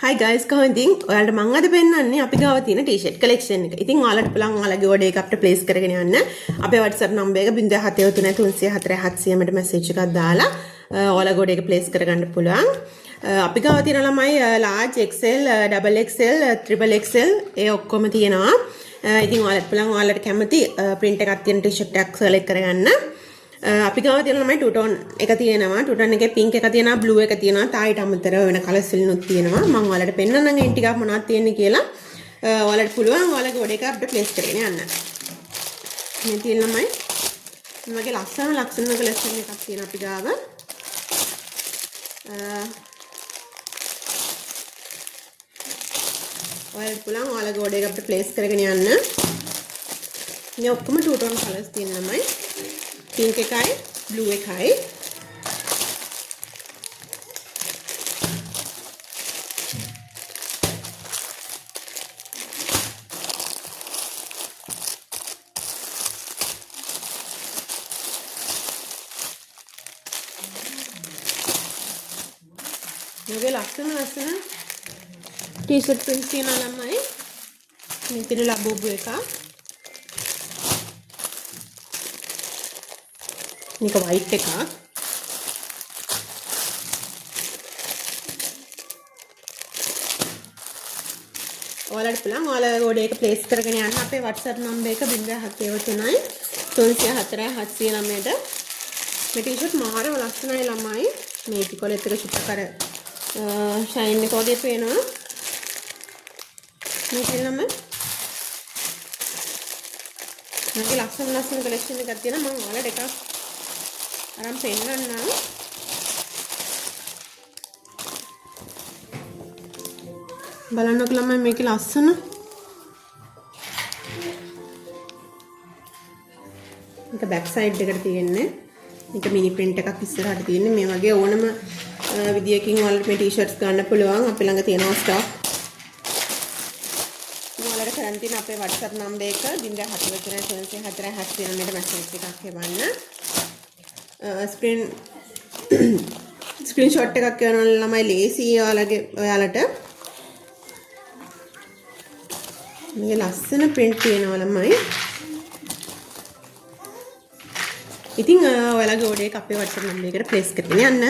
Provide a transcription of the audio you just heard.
Hi guys, කොහොමද ඉතින් ඔයාලට මම අද පෙන්නන්නේ අපි ගාව තියෙන t-shirt collection එක. ඉතින් ඔයාලට පුළුවන් ඔයාලගේ order එක අපිට place කරගෙන යන්න. අපේ WhatsApp number එක 0733 304 700 message එකක් දාලා ඔයාලගේ order එක place කරගන්න පුළුවන්. අපි ගාව තියෙන ළමයි large XL, double XL, triple XL ඒ ඔක්කොම තියෙනවා. ඉතින් ඔයාලට පුළුවන් ඔයාලට කැමති print එකක් තියෙන t-shirt එකක් select කරගන්න. අපි ගාව තියෙන ළමයි two tone එක තියෙනවා. two tone එකේ pink එක තියෙනවා, blue එක තියෙනවා. තායිට අමතරව වෙන colours වලිනුත් තියෙනවා. මම ඔයාලට පෙන්නන්නම් එන් ටිකක් මොනවද තියෙන්නේ කියලා. ඔයාලට පුළුවන් ඔයාලගේ order එක අපිට place කරගෙන යන්න. මේ තියෙන ළමයි මගේ ලස්සන collection එකක් තියෙනවා අපි ගාව. ඔයාලට පුළුවන් ඔයාලගේ order එක අපිට place කරගෙන යන්න. මේ ඔක්කොම two tone colours තියෙන ළමයි. pink එකයි blue එකයි මේකේ ලස්සන t-shirt prints තියෙනවා ළමයි. මේකේ ලබෝබු එකක්. මේක white එකක්. ඔයාලට පුළුවන් ඔයාලගේ order එක place කරගෙන යන්න අපේ WhatsApp number එක 0773 304 709ට. මේ t-shirt මාරම ලස්සනයි ළමයි. මේ පිකොලෙත් එක චුට්ටක් අර shine එක වගේ පේනවා. මේක ළමයි මගේ ලස්සන collection එකක් තියෙනවා. මම ඔයාලට එකක් අරන් පෙන්නන්න. බලන්නකො ළමයි මේකේ ලස්සන. මේක back side එකට තියෙන්නේ. මේක mini print එකක් ඉස්සරහට තියෙන්නේ. මේ වගේ ඕනම විදියකින් ඔයාලට මේ t-shirts ගන්න පුළුවන්. අපි ළඟ තියෙනවා stock. ඔයාලට කරන් තියෙන අපේ WhatsApp number එක 0743 message එකක් එවන්න. screenshot එකක් කරනවා ළමයි ලේසි ඔයාලට. මේ ලස්සන print තියෙනවා ළමයි. ඉතින් ඔයාලගේ order එක අපේ WhatsApp number එකට place කරගෙන යන්න.